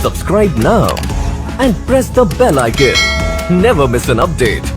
Subscribe now and press the bell icon. Never miss an update.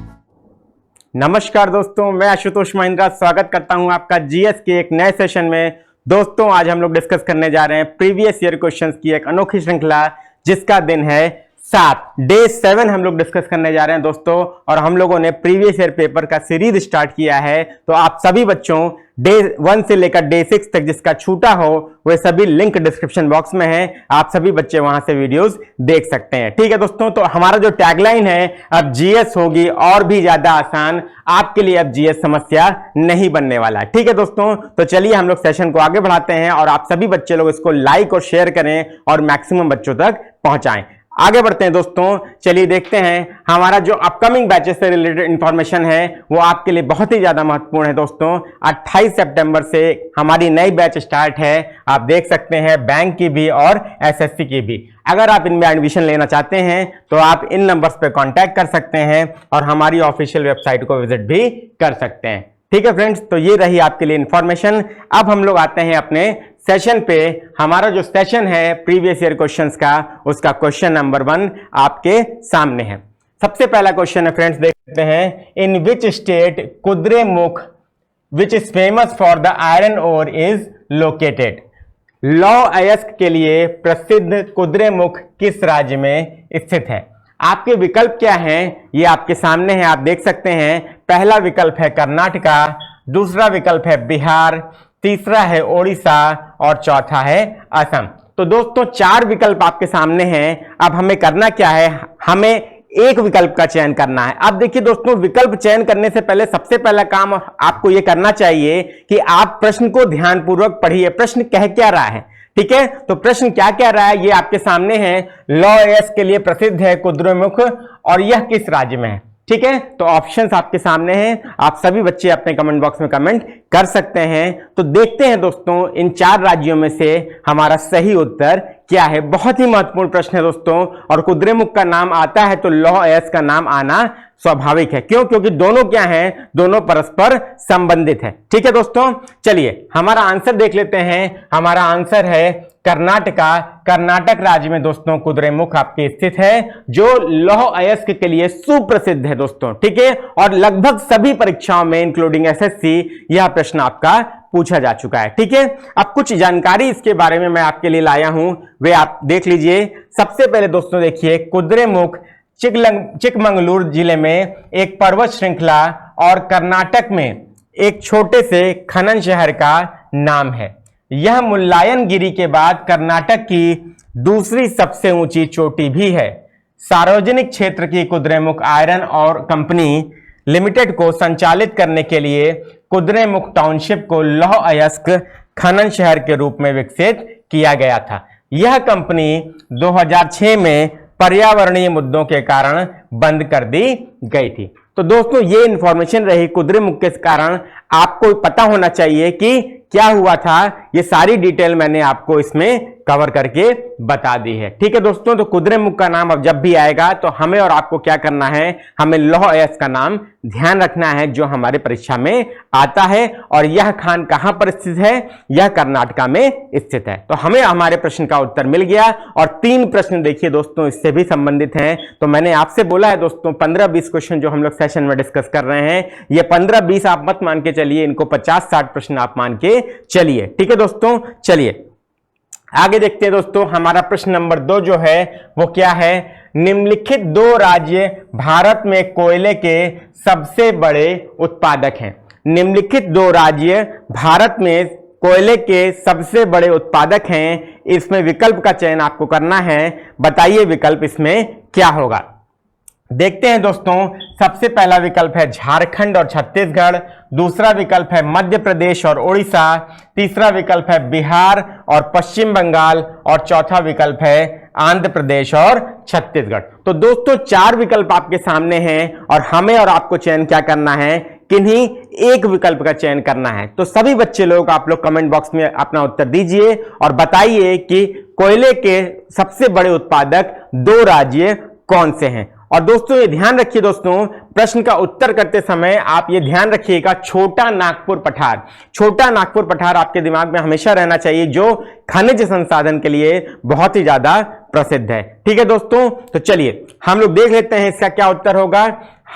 नमस्कार दोस्तों, मैं आशुतोष महिंद्रा स्वागत करता हूं आपका जीएस के एक नए सेशन में। दोस्तों आज हम लोग डिस्कस करने जा रहे हैं प्रीवियस ईयर क्वेश्चंस की एक अनोखी श्रृंखला जिसका दिन है 7 डे 7 हम लोग डिस्कस करने जा रहे हैं दोस्तों। और हम लोगों ने प्रीवियस ईयर पेपर का सीरीज स्टार्ट किया है, तो आप सभी बच्चों डे 1 से लेकर डे 6 तक जिसका छूटा हो वे सभी लिंक डिस्क्रिप्शन बॉक्स में है, आप सभी बच्चे वहां से वीडियोस देख सकते हैं। ठीक है दोस्तों, तो हमारा जो टैगलाइन है अब जीएस होगी और भी ज्यादा आसान, आपके लिए अब जीएस समस्या नहीं बनने वाला। ठीक है दोस्तों, तो चलिए हम लोग सेशन को आगे बढ़ाते हैं और आप सभी बच्चे लोग इसको लाइक और शेयर करें और मैक्सिमम बच्चों तक पहुंचाएं। आगे बढ़ते हैं दोस्तों, चलिए देखते हैं हमारा जो अपकमिंग बैचेस से रिलेटेड इंफॉर्मेशन है वो आपके लिए बहुत ही ज्यादा महत्वपूर्ण है दोस्तों। 28 सितंबर से हमारी नई बैच स्टार्ट है, आप देख सकते हैं बैंक की भी और एसएससी की भी। अगर आप इनमें एडमिशन लेना चाहते हैं तो आप इन नंबर्स पे कांटेक्ट कर सकते हैं और हमारी ऑफिशियल वेबसाइट को विजिट भी कर सकते हैं। ठीक है फ्रेंड्स, तो ये रही आपके लिए इंफॉर्मेशन। अब हम लोग आते हैं अपने सेशन पे। हमारा जो सेशन है प्रीवियस ईयर क्वेश्चंस का, उसका क्वेश्चन नंबर 1 आपके सामने है। सबसे पहला क्वेश्चन है फ्रेंड्स, देखते हैं in which state Kudremukh which is famous for the iron ore is located. लौह अयस्क के लिए प्रसिद्ध कुद्रेमुख किस राज्य में स्थित है। आपके विकल्प क्या हैं ये आपके सामने है, आप देख सकते हैं। पहला विकल्प है कर्नाटका, दूसरा विकल्प है बिहार, तीसरा है ओडिशा और चौथा है असम। तो दोस्तों 4 विकल्प आपके सामने हैं। अब हमें करना क्या है, हमें एक विकल्प का चयन करना है। अब देखिए दोस्तों, विकल्प चयन करने से पहले सबसे पहला काम आपको यह करना चाहिए कि आप प्रश्न को ध्यानपूर्वक पढ़िए, प्रश्न कह क्या रहा है। ठीक है, तो प्रश्न क्या कह रहा है ये आपके सामने है। लौह अयस्क के लिए प्रसिद्ध है कुद्रेमुख और यह किस राज्य में है। ठीक है, तो ऑप्शंस आपके सामने हैं, आप सभी बच्चे अपने कमेंट बॉक्स में कमेंट कर सकते हैं। तो देखते हैं दोस्तों इन 4 राज्यों में से हमारा सही उत्तर क्या है। बहुत ही महत्वपूर्ण प्रश्न है दोस्तों, और कुद्रेमुख का नाम आता है तो लौह अयस्क का नाम आना स्वाभाविक है। क्यों? क्योंकि दोनों क्या हैं, दोनों परस्पर संबंधित है। ठीक है दोस्तों, चलिए हमारा आंसर देख लेते हैं। हमारा आंसर है कर्नाटका। कर्नाटक राज्य में दोस्तों कुद्रेमुख आपके स्थित है, जो लौह अयस्क के लिए सुप्रसिद्ध है दोस्तों। ठीक है, और लगभग सभी परीक्षाओं में इंक्लूडिंग एसएससी यह प्रश्न आपका पूछा जा चुका है। ठीक है, अब कुछ जानकारी इसके बारे में मैं आपके लिए लाया हूं, वे आप देख लीजिए। सबसे पहले दोस्तों देखिए, कुद्रेमुख चिकमंगलूर जिले में एक पर्वत श्रृंखला और कर्नाटक में एक छोटे से खनन शहर का नाम है। यह मुल्लायनगिरी के बाद कर्नाटक की दूसरी सबसे ऊंची चोटी भी है। सार्वजनिक क्षेत्र की कुद्रेमुख आयरन और कंपनी लिमिटेड को संचालित करने के लिए कुद्रेमुख टाउनशिप को लौह अयस्क खनन शहर के रूप में विकसित किया गया था। यह कंपनी 2006 में पर्यावरणीय मुद्दों के कारण बंद कर दी गई थी। तो दोस्तों ये इंफॉर्मेशन रही कुद्रेमुख के कारण, आपको पता होना चाहिए कि क्या हुआ था। ये सारी डिटेल मैंने आपको इसमें कवर करके बता दी है। ठीक है दोस्तों, तो कुद्रेमुख का नाम अब जब भी आएगा तो हमें और आपको क्या करना है, हमें लौह अयस्क का नाम ध्यान रखना है जो हमारे परीक्षा में आता है। और यह खान कहां पर स्थित है, यह कर्नाटका में स्थित है। तो हमें हमारे प्रश्न का उत्तर मिल गया। और 3 प्रश्न देखिए दोस्तों इससे भी संबंधित हैं। तो मैंने आपसे बोला है दोस्तों 15-20 क्वेश्चन जो हम लोग सेशन में डिस्कस कर रहे हैं, ये 15-20 आप मत मान के चलिए, इनको 50-60 प्रश्न आप मान के चलिए। ठीक है दोस्तों, चलिए आगे देखते हैं दोस्तों। हमारा प्रश्न नंबर 2 जो है वो क्या है, निम्नलिखित 2 राज्य भारत में कोयले के सबसे बड़े उत्पादक हैं। निम्नलिखित 2 राज्य भारत में कोयले के सबसे बड़े उत्पादक हैं। इसमें विकल्प का चयन आपको करना है, बताइए विकल्प इसमें क्या होगा। देखते हैं दोस्तों, सबसे पहला विकल्प है झारखंड और छत्तीसगढ़, दूसरा विकल्प है मध्य प्रदेश और उड़ीसा, तीसरा विकल्प है बिहार और पश्चिम बंगाल और चौथा विकल्प है आंध्र प्रदेश और छत्तीसगढ़। तो दोस्तों 4 विकल्प आपके सामने हैं और हमें और आपको चयन क्या करना है, किन्हीं एक विकल्प का चयन करना है। तो सभी बच्चे लोग आप लोग कमेंट बॉक्स में अपना उत्तर दीजिए और बताइए कि कोयले के सबसे बड़े उत्पादक 2 राज्य कौन से हैं। और दोस्तों ये ध्यान रखिए दोस्तों, प्रश्न का उत्तर करते समय आप ये ध्यान रखिएगा छोटा नागपुर पठार, छोटा नागपुर पठार आपके दिमाग में हमेशा रहना चाहिए, जो खनिज संसाधन के लिए बहुत ही ज्यादा प्रसिद्ध है। ठीक है दोस्तों, तो चलिए हम लोग देख लेते हैं इसका क्या उत्तर होगा।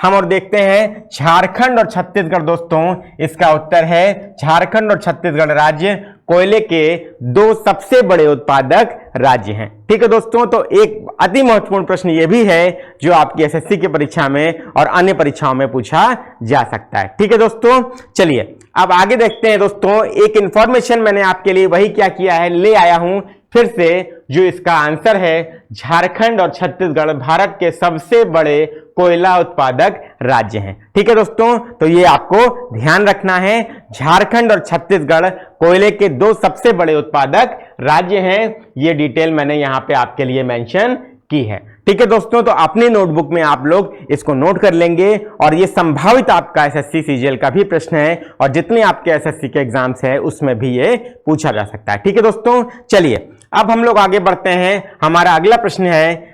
हम और देखते हैं झारखंड और छत्तीसगढ़। दोस्तों इसका उत्तर है झारखंड और छत्तीसगढ़ राज्य कोयले के दो सबसे बड़े उत्पादक राज्य हैं। ठीक है दोस्तों, तो एक अति महत्वपूर्ण प्रश्न यह भी है जो आपकी एसएससी की परीक्षा में और अन्य परीक्षाओं में पूछा जा सकता है। ठीक है दोस्तों, चलिए अब आगे देखते हैं। दोस्तों एक इंफॉर्मेशन मैंने आपके लिए वही क्या किया है, ले आया हूं फिर से, जो इसका आंसर है झारखंड और छत्तीसगढ़ भारत के सबसे बड़े कोयला उत्पादक राज्य हैं। ठीक है दोस्तों, तो ये आपको ध्यान रखना है, झारखंड और छत्तीसगढ़ कोयले के दो सबसे बड़े उत्पादक राज्य हैं। ये डिटेल मैंने यहां पे आपके लिए मेंशन की है। ठीक है दोस्तों, तो अपनी नोटबुक में आप लोग इसको नोट कर लेंगे और ये संभावित आपका एसएससी सीजीएल का भी प्रश्न है और जितने आपके एसएससी के एग्जाम्स है उसमें भी ये पूछा जा सकता है। ठीक है दोस्तों, चलिए अब हम लोग आगे बढ़ते हैं। हमारा अगला प्रश्न है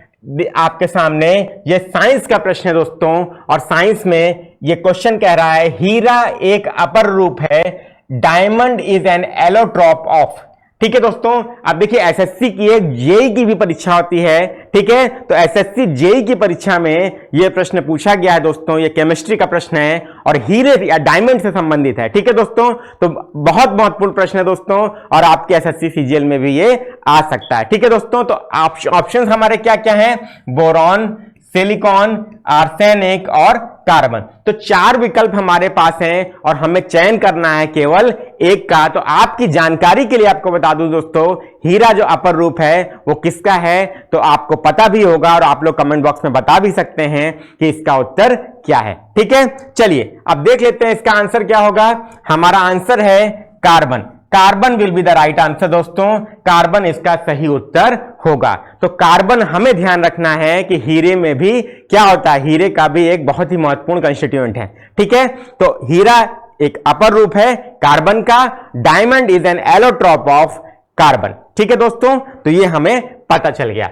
आपके सामने, ये साइंस का प्रश्न है दोस्तों, और साइंस में ये क्वेश्चन कह रहा है हीरा एक अपर रूप है, diamond is an allotrope of. ठीक है दोस्तों, अब देखिए एसएससी की एक जेई की भी परीक्षा होती है। ठीक है, तो एसएससी जेई की परीक्षा में यह प्रश्न पूछा गया है दोस्तों, ये केमिस्ट्री का प्रश्न है और हीरे या डायमंड से संबंधित है। ठीक है दोस्तों, तो बहुत महत्वपूर्ण प्रश्न है दोस्तों और आपके एसएससी सीजीएल में भी ये आ सकता है। ठीक है दोस्तों, तो ऑप्शन हमारे क्या क्या है, बोरॉन, सिलिकॉन, आर्सेनिक और कार्बन। तो चार विकल्प हमारे पास हैं और हमें चयन करना है केवल एक का। तो आपकी जानकारी के लिए आपको बता दूं दोस्तों, हीरा जो अपर रूप है वो किसका है, तो आपको पता भी होगा और आप लोग कमेंट बॉक्स में बता भी सकते हैं कि इसका उत्तर क्या है। ठीक है, चलिए अब देख लेते हैं इसका आंसर क्या होगा। हमारा आंसर है carbon. Carbon will be the right answer दोस्तों, कार्बन इसका सही उत्तर होगा। तो कार्बन हमें ध्यान रखना है कि हीरे में भी क्या होता है, हीरे का भी एक बहुत ही महत्वपूर्ण कंस्टिट्यूएंट है। ठीक है, तो हीरा एक अपर रूप है कार्बन का, diamond is an allotrope of carbon. ठीक है दोस्तों, तो ये हमें पता चल गया।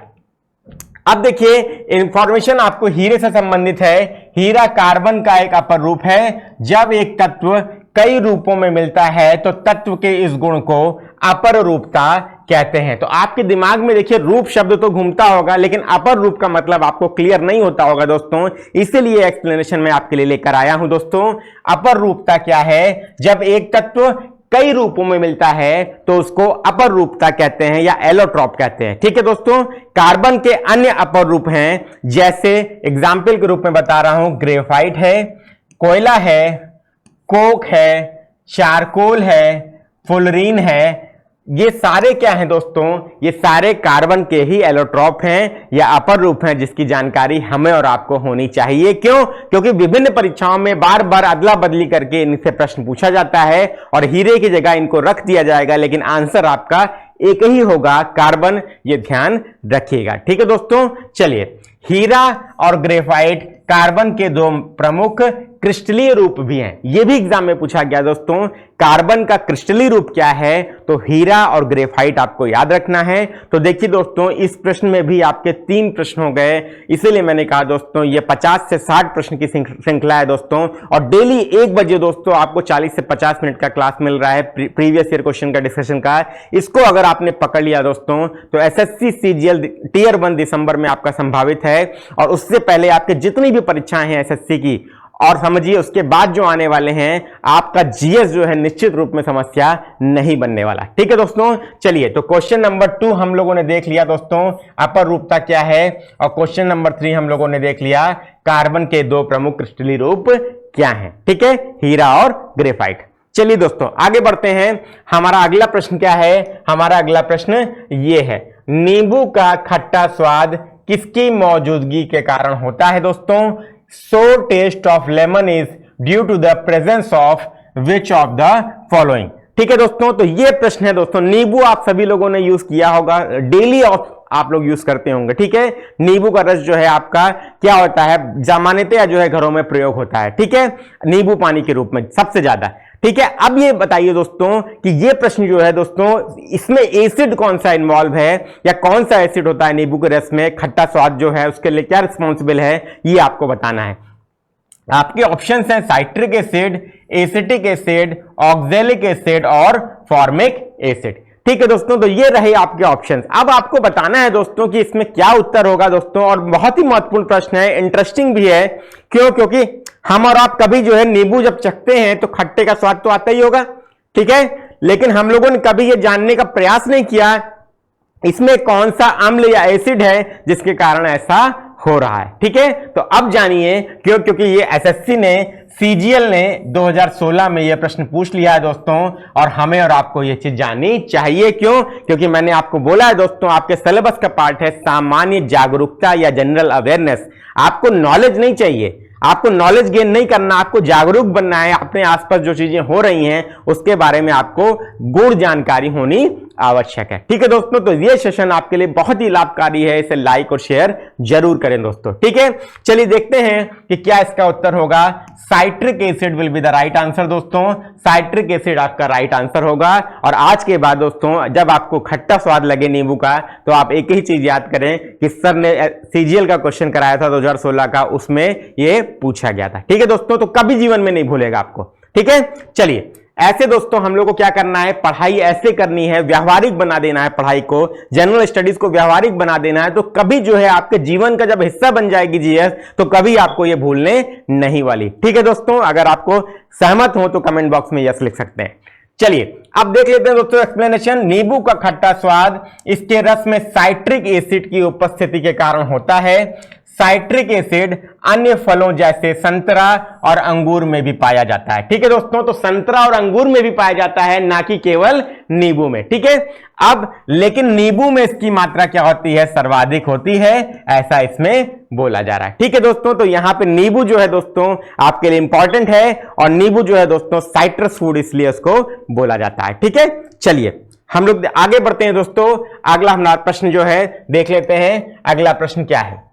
अब देखिए इंफॉर्मेशन आपको हीरे से संबंधित है। हीरा कार्बन का एक अपर रूप है। जब एक तत्व कई रूपों में मिलता है तो तत्व के इस गुण को अपर रूपता कहते हैं। तो आपके दिमाग में देखिए रूप शब्द तो घूमता होगा लेकिन अपर रूप का मतलब आपको क्लियर नहीं होता होगा दोस्तों, इसीलिए एक्सप्लेनेशन मैं आपके लिए लेकर आया हूं दोस्तों। अपर रूपता क्या है, जब एक तत्व कई रूपों में मिलता है तो उसको अपर रूपता कहते हैं या एलोट्रॉप कहते हैं। ठीक है दोस्तों, कार्बन के अन्य अपर रूप हैं, जैसे एग्जाम्पल के रूप में बता रहा हूं, ग्रेफाइट है, कोयला है, कोक है, चारकोल है, फुलरीन है। ये सारे क्या हैं दोस्तों, ये सारे कार्बन के ही एलोट्रॉप हैं या अपर रूप हैं, जिसकी जानकारी हमें और आपको होनी चाहिए। क्यों? क्योंकि विभिन्न परीक्षाओं में बार बार अदला बदली करके इनसे प्रश्न पूछा जाता है और हीरे की जगह इनको रख दिया जाएगा, लेकिन आंसर आपका एक ही होगा, कार्बन। ये ध्यान रखिएगा। ठीक है दोस्तों, चलिए हीरा और ग्रेफाइट कार्बन के दो प्रमुख क्रिस्टलीय रूप भी हैं। यह भी एग्जाम में पूछा गया दोस्तों, कार्बन का क्रिस्टलीय रूप क्या है, तो हीरा और ग्रेफाइट आपको याद रखना है। तो देखिए दोस्तों, इस प्रश्न में भी आपके 3 प्रश्न हो गए, इसीलिए मैंने कहा दोस्तों ये 50 से 60 प्रश्न की श्रृंखला है दोस्तों, और डेली 1 बजे दोस्तों आपको 40 से 50 मिनट का क्लास मिल रहा है प्रीवियस ईयर क्वेश्चन का डिस्कशन का। इसको अगर आपने पकड़ लिया दोस्तों तो एसएससी सीजीएल टियर 1 दिसंबर में आपका संभावित है, और उससे पहले आपके जितनी भी परीक्षाएं हैं एसएससी की, और समझिए उसके बाद जो आने वाले हैं, आपका जीएस जो है निश्चित रूप में समस्या नहीं बनने वाला। ठीक है दोस्तों, चलिए तो क्वेश्चन नंबर 2 हम लोगों ने देख लिया दोस्तों, अपर रूपता क्या है, और क्वेश्चन नंबर 3 हम लोगों ने देख लिया, कार्बन के 2 प्रमुख क्रिस्टलीय रूप क्या हैं। ठीक है, हीरा और ग्रेफाइट। चलिए दोस्तों आगे बढ़ते हैं। हमारा अगला प्रश्न क्या है, हमारा अगला प्रश्न ये है, नींबू का खट्टा स्वाद किसकी मौजूदगी के कारण होता है दोस्तों? Sour taste of lemon is due to the presence of which of the following. ठीक है दोस्तों, तो ये प्रश्न है दोस्तों, नींबू आप सभी लोगों ने यूज किया होगा, डेली आप लोग यूज करते होंगे। ठीक है, नींबू का रस जो है आपका क्या होता है, जमानते जो है घरों में प्रयोग होता है। ठीक है, नींबू पानी के रूप में सबसे ज्यादा। ठीक है, अब ये बताइए दोस्तों कि ये प्रश्न जो है दोस्तों, इसमें एसिड कौन सा इन्वॉल्व है, या कौन सा एसिड होता है नींबू के रस में, खट्टा स्वाद जो है उसके लिए क्या रिस्पॉन्सिबल है, ये आपको बताना है। आपके ऑप्शंस हैं citric acid, acetic acid, oxalic acid और फॉर्मिक एसिड। ठीक है दोस्तों, तो ये रहे आपके ऑप्शंस। अब आपको बताना है दोस्तों कि इसमें क्या उत्तर होगा दोस्तों, और बहुत ही महत्वपूर्ण प्रश्न है, इंटरेस्टिंग भी है। क्यों? क्योंकि हम और आप कभी जो है नींबू जब चखते हैं तो खट्टे का स्वाद तो आता ही होगा, ठीक है, लेकिन हम लोगों ने कभी ये जानने का प्रयास नहीं किया इसमें कौन सा अम्ल या एसिड है जिसके कारण ऐसा हो रहा है। ठीक है, तो अब जानिए क्यों, क्योंकि ये एसएससी ने, सीजीएल ने 2016 में ये प्रश्न पूछ लिया है दोस्तों, और हमें और आपको ये चीज जाननी चाहिए। क्यों? क्योंकि मैंने आपको बोला है दोस्तों, आपके सिलेबस का पार्ट है सामान्य जागरूकता या जनरल अवेयरनेस। आपको नॉलेज नहीं चाहिए, आपको नॉलेज गेन नहीं करना, आपको जागरूक बनना है। अपने आसपास जो चीजें हो रही हैं उसके बारे में आपको गूढ़ जानकारी होनी आवश्यक है। ठीक है दोस्तों, तो ये सेशन आपके लिए बहुत ही लाभकारी है, इसे लाइक और शेयर जरूर करें दोस्तों। ठीक है, चलिए देखते हैं कि क्या इसका उत्तर होगा। Citric acid will be the right answer दोस्तों, साइट्रिक एसिड आपका राइट आंसर होगा। और आज के बाद दोस्तों जब आपको खट्टा स्वाद लगे नींबू का, तो आप एक ही चीज याद करें कि सर ने सीजीएल का क्वेश्चन कराया था 2016 का, उसमें ये पूछा गया था। ठीक है दोस्तों, तो कभी जीवन में नहीं भूलेगा आपको। ठीक है, चलिए ऐसे दोस्तों हम लोग को क्या करना है, पढ़ाई ऐसे करनी है, व्यवहारिक बना देना है पढ़ाई को, जनरल स्टडीज को व्यवहारिक बना देना है। तो कभी जो है आपके जीवन का जब हिस्सा बन जाएगी जीएस, तो कभी आपको ये भूलने नहीं वाली। ठीक है दोस्तों, अगर आपको सहमत हो तो कमेंट बॉक्स में यस लिख सकते हैं। चलिए अब देख लेते हैं दोस्तों एक्सप्लेनेशन। नींबू का खट्टा स्वाद इसके रस में साइट्रिक एसिड की उपस्थिति के कारण होता है। साइट्रिक एसिड अन्य फलों जैसे संतरा और अंगूर में भी पाया जाता है। ठीक है दोस्तों, तो संतरा और अंगूर में भी पाया जाता है, ना कि केवल नींबू में। ठीक है, अब लेकिन नींबू में इसकी मात्रा क्या होती है, सर्वाधिक होती है, ऐसा इसमें बोला जा रहा है। ठीक है दोस्तों, तो यहां पे नींबू जो है दोस्तों आपके लिए इंपॉर्टेंट है, और नींबू जो है दोस्तों साइट्रस फूड इसलिए उसको बोला जाता है। ठीक है, चलिए हम लोग आगे बढ़ते हैं दोस्तों। अगला हमारा प्रश्न जो है देख लेते हैं। अगला प्रश्न क्या है,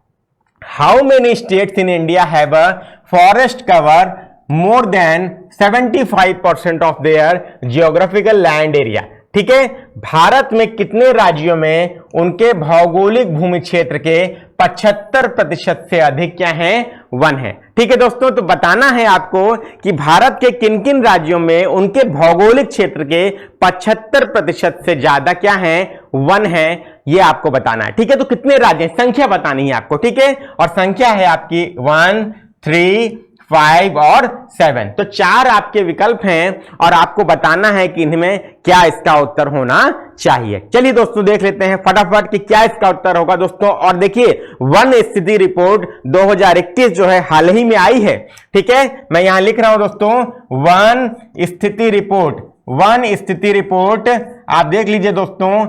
How many states in India have a forest cover more than 75% of their geographical land area? ठीक है, भारत में कितने राज्यों में उनके भौगोलिक भूमि क्षेत्र के 75% से अधिक क्या है, वन है। ठीक है दोस्तों, तो बताना है आपको कि भारत के किन किन राज्यों में उनके भौगोलिक क्षेत्र के 75% से ज्यादा क्या है, वन है, ये आपको बताना है। ठीक है, तो कितने राज्य, संख्या बतानी है आपको। ठीक है, और संख्या है आपकी 1, 3, 5 और 7। तो 4 आपके विकल्प हैं, और आपको बताना है कि इनमें क्या इसका उत्तर होना चाहिए। चलिए दोस्तों देख लेते हैं फटाफट कि क्या इसका उत्तर होगा दोस्तों। और देखिए वन स्थिति रिपोर्ट 2021 जो है हाल ही में आई है। ठीक है, मैं यहां लिख रहा हूं दोस्तों वन स्थिति रिपोर्ट, वन स्थिति रिपोर्ट आप देख लीजिए दोस्तों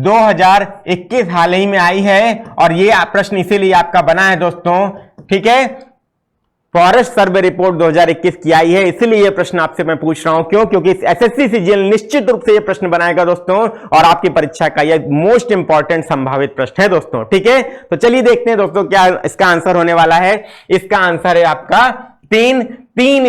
2021 हाल ही में आई है, और ये प्रश्न इसीलिए आपका बना है दोस्तों। ठीक है, फॉरेस्ट सर्वे रिपोर्ट 2021 की आई है, इसीलिए ये प्रश्न आपसे मैं पूछ रहा हूं। क्यों? क्योंकि एसएससी सीजीएल निश्चित रूप से ये प्रश्न बनाएगा दोस्तों, और आपकी परीक्षा का ये मोस्ट इंपॉर्टेंट संभावित प्रश्न है दोस्तों। ठीक है, तो चलिए देखते हैं दोस्तों क्या इसका आंसर होने वाला है। इसका आंसर है आपका तीन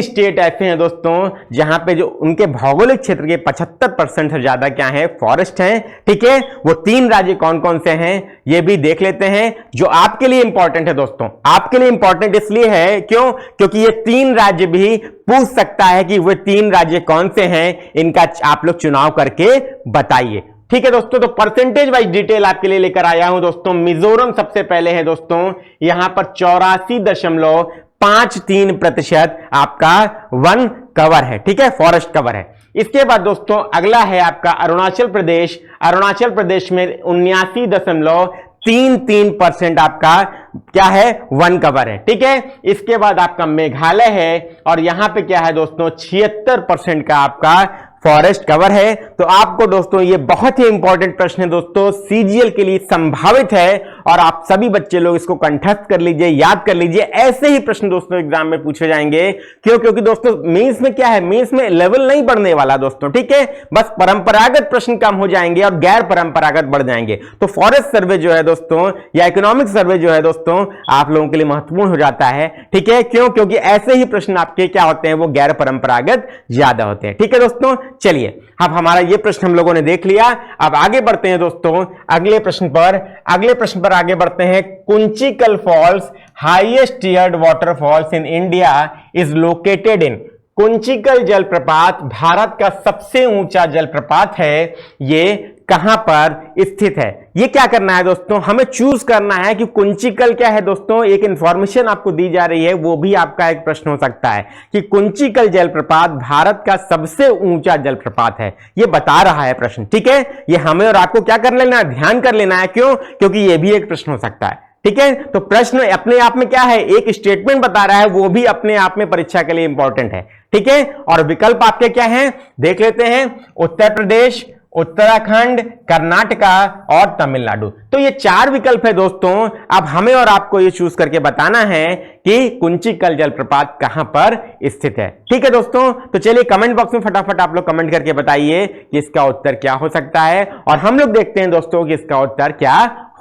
स्टेट ऐसे हैं दोस्तों जहां पे जो उनके भौगोलिक क्षेत्र के 75% से ज्यादा क्या है, फॉरेस्ट हैं। ठीक है, वो 3 राज्य कौन कौन से हैं ये भी देख लेते हैं, जो आपके लिए इंपॉर्टेंट है दोस्तों। आपके लिए इंपॉर्टेंट इसलिए है क्यों, क्योंकि ये 3 राज्य भी पूछ सकता है कि वे 3 राज्य कौन से हैं, इनका आप लोग चुनाव करके बताइए। ठीक है दोस्तों, तो परसेंटेज वाइज डिटेल आपके लिए लेकर आया हूं दोस्तों। मिजोरम सबसे पहले है दोस्तों, यहां पर 84.53% आपका वन कवर है। ठीक है, फॉरेस्ट कवर है। इसके बाद दोस्तों अगला है आपका अरुणाचल प्रदेश। अरुणाचल प्रदेश में 79.33% आपका क्या है, वन कवर है। ठीक है, इसके बाद आपका मेघालय है, और यहां पे क्या है दोस्तों 76% का आपका फॉरेस्ट कवर है। तो आपको दोस्तों ये बहुत ही इंपॉर्टेंट प्रश्न है दोस्तों, सीजीएल के लिए संभावित है, और आप सभी बच्चे लोग इसको कंठस्थ कर लीजिए, याद कर लीजिए। ऐसे ही प्रश्न दोस्तों एग्जाम में पूछे जाएंगे। क्यों? क्योंकि दोस्तों मेंस में क्या है, मेंस में लेवल नहीं बढ़ने वाला दोस्तों। ठीक है, बस परंपरागत प्रश्न कम हो जाएंगे और गैर परंपरागत बढ़ जाएंगे। तो फॉरेस्ट सर्वे जो है दोस्तों, या इकोनॉमिक सर्वे जो है दोस्तों, आप लोगों के लिए महत्वपूर्ण हो जाता है। ठीक है, क्यों? क्योंकि ऐसे ही प्रश्न आपके क्या होते हैं, वो गैर परंपरागत ज्यादा होते हैं। ठीक है दोस्तों, चलिए अब हमारा ये प्रश्न हम लोगों ने देख लिया। अब आगे बढ़ते हैं दोस्तों अगले प्रश्न पर। अगले प्रश्न पर आगे बढ़ते हैं। Kunchikal falls, highest tiered waterfalls in India, is located in. Kunchikal जलप्रपात भारत का सबसे ऊंचा जलप्रपात है, ये कहां पर स्थित है? ये क्या करना है दोस्तों, हमें चूज करना है कि कुंचिकल क्या है दोस्तों। एक इंफॉर्मेशन आपको दी जा रही है, वो भी आपका एक प्रश्न हो सकता है कि कुंचिकल जलप्रपात भारत का सबसे ऊंचा जलप्रपात है, ये बता रहा है प्रश्न। ठीक है, ये हमें और आपको क्या कर लेना है, ध्यान कर लेना है। क्यों? क्योंकि ये भी एक प्रश्न हो सकता है। ठीक है, तो प्रश्न अपने आप में क्या है, एक स्टेटमेंट बता रहा है, वो भी अपने आप में परीक्षा के लिए इंपॉर्टेंट है। ठीक है, और विकल्प आपके क्या हैं देख लेते हैं, उत्तर प्रदेश, उत्तराखंड, कर्नाटका और तमिलनाडु। तो ये 4 विकल्प है दोस्तों। अब हमें और आपको ये चूज करके बताना है कि कुंचिकल जलप्रपात कहां पर स्थित है। ठीक है दोस्तों, तो चलिए कमेंट बॉक्स में फटाफट आप लोग कमेंट करके बताइए कि इसका उत्तर क्या हो सकता है, और हम लोग देखते हैं दोस्तों कि इसका उत्तर क्या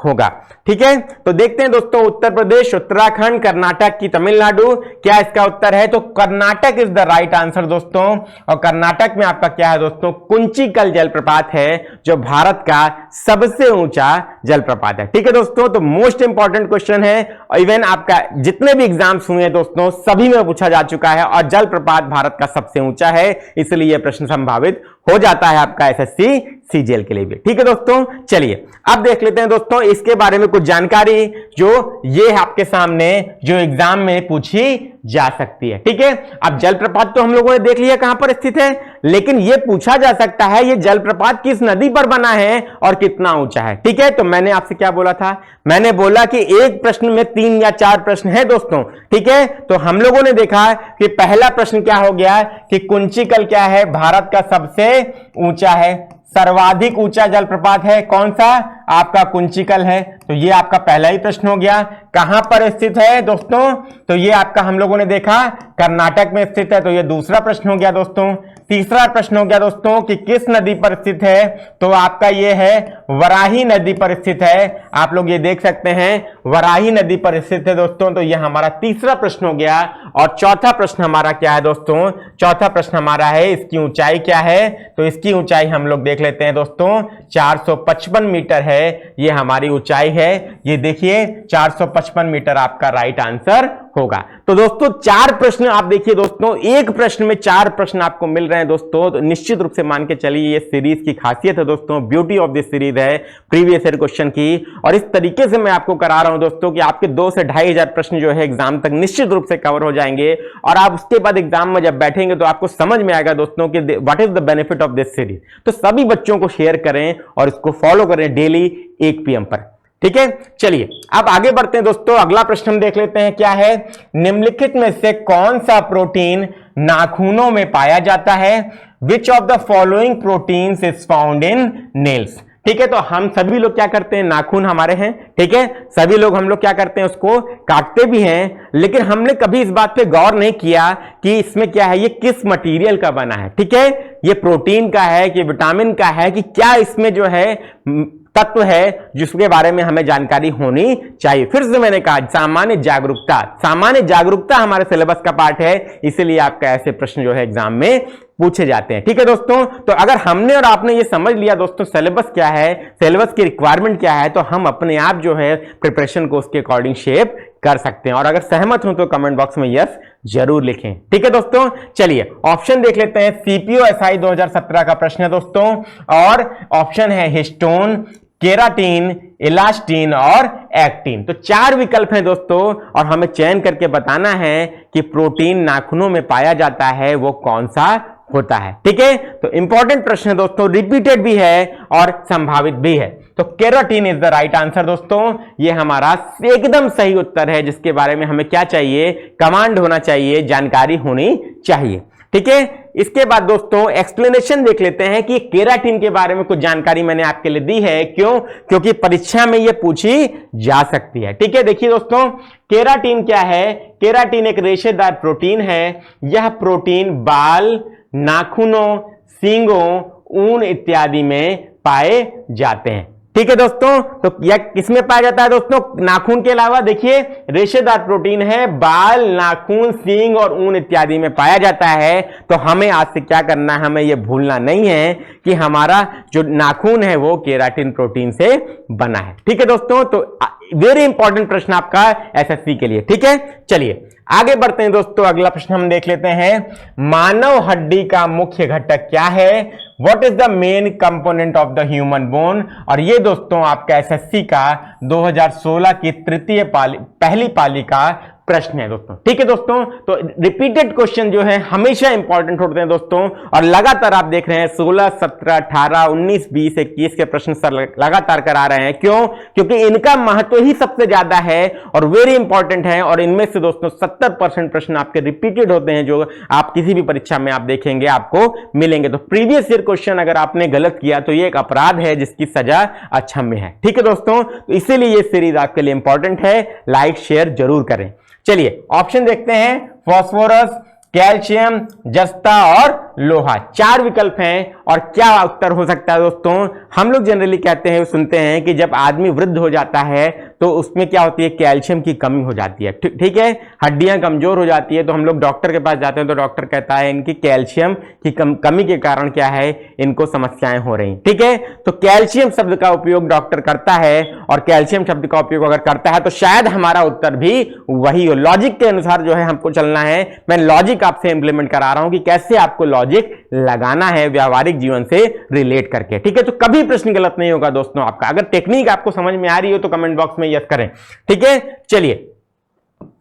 होगा। ठीक है, तो देखते हैं दोस्तों, उत्तर प्रदेश, उत्तराखंड, कर्नाटक की तमिलनाडु, क्या इसका उत्तर है? तो Karnataka is the right answer दोस्तों। और कर्नाटक में आपका क्या है दोस्तों, कुंचिकल जलप्रपात है, जो भारत का सबसे ऊंचा जलप्रपात है। ठीक है दोस्तों, तो मोस्ट इंपॉर्टेंट क्वेश्चन है, इवन आपका जितने भी एग्जाम्स हुए हैं दोस्तों, सभी में पूछा जा चुका है, और जलप्रपात भारत का सबसे ऊंचा है, इसलिए यह प्रश्न संभावित हो जाता है आपका एसएससी सीजीएल के लिए भी। ठीक है दोस्तों, चलिए अब देख लेते हैं दोस्तों इसके बारे में कुछ जानकारी, जो ये आपके सामने जो एग्जाम में पूछी जा सकती है। ठीक है, अब जलप्रपात तो हम लोगों ने देख लिया कहां पर स्थित है, लेकिन यह पूछा जा सकता है ये जलप्रपात किस नदी पर बना है और कितना ऊंचा है। ठीक है, तो मैंने आपसे क्या बोला था, मैंने बोला कि एक प्रश्न में 3 या 4 प्रश्न है दोस्तों। ठीक है, तो हम लोगों ने देखा कि पहला प्रश्न क्या हो गया कि कुंचिकल क्या है, भारत का सबसे ऊंचा है, सर्वाधिक ऊंचा जलप्रपात है, कौन सा? आपका कुंचिकल है। तो ये आपका पहला ही प्रश्न हो गया। कहां पर स्थित है दोस्तों? तो ये आपका हम लोगों ने देखा कर्नाटक में स्थित है, तो ये दूसरा प्रश्न हो गया दोस्तों। तीसरा प्रश्न हो गया दोस्तों कि किस नदी पर स्थित है, तो आपका ये है वराही नदी पर स्थित है। आप लोग ये देख सकते हैं वराही नदी पर स्थित है दोस्तों, तो ये हमारा तीसरा प्रश्न हो गया। और चौथा प्रश्न हमारा क्या है दोस्तों? चौथा प्रश्न हमारा है इसकी ऊंचाई क्या है, तो इसकी ऊंचाई हम लोग देख लेते हैं दोस्तों, 455 मीटर है, ये हमारी ऊंचाई है। ये देखिए 455 मीटर आपका राइट आंसर होगा। तो दोस्तों 4 प्रश्न आप देखिए दोस्तों, एक प्रश्न में 4 प्रश्न आपको मिल रहे हैं दोस्तों, तो निश्चित रूप से मान के चलिए ये सीरीज की खासियत है दोस्तों, ब्यूटी ऑफ दिस सीरीज है प्रीवियस ईयर क्वेश्चन की। और इस तरीके से मैं आपको करा रहा हूं दोस्तों कि आपके 2 से 2,500 प्रश्न जो है एग्जाम तक निश्चित रूप से कवर हो जाएंगे, और आप उसके बाद एग्जाम में जब बैठेंगे तो आपको समझ में आएगा दोस्तों कि what is the benefit of this series. तो सभी बच्चों को शेयर करें और इसको फॉलो करें डेली 1 PM पर। ठीक है, चलिए अब आगे बढ़ते हैं दोस्तों। अगला प्रश्न हम देख लेते हैं, क्या है, निम्नलिखित में से कौन सा प्रोटीन नाखूनों में पाया जाता है? विच of the following proteins is found in nails? ठीक है, तो हम सभी लोग क्या करते हैं, नाखून हमारे हैं, ठीक है, सभी लोग हम लोग क्या करते हैं, उसको काटते भी हैं, लेकिन हमने कभी इस बात पे गौर नहीं किया कि इसमें क्या है, ये किस मटेरियल का बना है। ठीक है, ये प्रोटीन का है कि विटामिन का है, कि क्या इसमें जो है तत्व है जिसके बारे में हमें जानकारी होनी चाहिए। फिर से मैंने कहा सामान्य जागरूकता हमारे सिलेबस का पार्ट है, इसीलिए आपका ऐसे प्रश्न जो है एग्जाम में पूछे जाते हैं। ठीक है दोस्तों, तो अगर हमने और आपने ये समझ लिया दोस्तों सिलेबस क्या है, सिलेबस की रिक्वायरमेंट क्या है, तो हम अपने आप जो है प्रिपरेशन को उसके अकॉर्डिंग शेप कर सकते हैं। और अगर सहमत हो तो कमेंट बॉक्स में यस जरूर लिखें। ठीक है दोस्तों, चलिए ऑप्शन देख लेते हैं। सीपीओएसआई 2017 का प्रश्न है दोस्तों, और ऑप्शन है हिस्टोन, केराटिन, इलास्टिन और एक्टिन। तो 4 विकल्प हैं दोस्तों, और हमें चयन करके बताना है कि प्रोटीन नाखूनों में पाया जाता है वो कौन सा होता है। ठीक है, तो इंपॉर्टेंट प्रश्न है दोस्तों, रिपीटेड भी है और संभावित भी है। तो keratin is the right answer दोस्तों, ये हमारा एकदम सही उत्तर है, जिसके बारे में हमें क्या चाहिए, कमांड होना चाहिए, जानकारी होनी चाहिए। ठीक है, इसके बाद दोस्तों एक्सप्लेनेशन देख लेते हैं कि केराटिन के बारे में कुछ जानकारी मैंने आपके लिए दी है। क्यों? क्योंकि परीक्षा में यह पूछी जा सकती है। ठीक है, देखिए दोस्तों केराटिन क्या है, केराटिन एक रेशेदार प्रोटीन है। यह प्रोटीन बाल, नाखूनों, सींगों, ऊन इत्यादि में पाए जाते हैं। ठीक है दोस्तों, तो यह किसमें पाया जाता है दोस्तों, नाखून के अलावा देखिए रेशेदार प्रोटीन है, बाल, नाखून, सींग और ऊन इत्यादि में पाया जाता है। तो हमें आज से क्या करना है, हमें यह भूलना नहीं है कि हमारा जो नाखून है वो केराटिन प्रोटीन से बना है। ठीक है दोस्तों, तो वेरी इंपॉर्टेंट प्रश्न आपका एसएससी के लिए। ठीक है, चलिए आगे बढ़ते हैं दोस्तों। अगला प्रश्न हम देख लेते हैं, मानव हड्डी का मुख्य घटक क्या है? What is the main component of the human bone? और ये दोस्तों आपका एसएससी का 2016 की पहली पाली का प्रश्न है दोस्तों। ठीक है दोस्तों, तो रिपीटेड क्वेश्चन जो है हमेशा इंपॉर्टेंट होते हैं दोस्तों, और लगातार आप देख रहे हैं 16, 17, 18, 19, 20, 21 के प्रश्न सर लगातार करा रहे हैं। क्यों? क्योंकि इनका महत्व ही सबसे ज्यादा है और वेरी इंपॉर्टेंट है, और इनमें से दोस्तों 70% प्रश्न आपके रिपीटेड होते हैं, जो आप किसी भी परीक्षा में आप देखेंगे आपको मिलेंगे। तो प्रीवियस ईयर क्वेश्चन अगर आपने गलत किया तो ये एक अपराध है जिसकी सजा अक्षम्य है। ठीक है दोस्तों, तो इसीलिए ये सीरीज आपके लिए इंपॉर्टेंट है, लाइक शेयर जरूर करें। चलिए ऑप्शन देखते हैं, फास्फोरस, कैल्शियम, जस्ता और लोहा। 4 विकल्प हैं, और क्या उत्तर हो सकता है दोस्तों? हम लोग जनरली कहते हैं, सुनते हैं कि जब आदमी वृद्ध हो जाता है तो उसमें क्या होती है, कैल्शियम की कमी हो जाती है। ठीक है, हड्डियां कमजोर हो जाती है, तो हम लोग डॉक्टर के पास जाते हैं तो डॉक्टर कहता है इनकी कैल्शियम की कमी के कारण क्या है, इनको समस्याएं हो रही। ठीक है, तो कैल्शियम शब्द का उपयोग डॉक्टर करता है, और कैल्शियम शब्द का उपयोग अगर करता है तो शायद हमारा उत्तर भी वही हो। लॉजिक के अनुसार जो है हमको चलना है। मैं लॉजिक आपसे इंप्लीमेंट करा रहा हूं कि कैसे आपको लॉजिक लगाना है व्यावहारिक जीवन से रिलेट करके। ठीक है, तो कभी प्रश्न गलत नहीं होगा दोस्तों आपका। अगर टेक्निक आपको समझ में आ रही हो तो कमेंट बॉक्स में यस करें। ठीक है, चलिए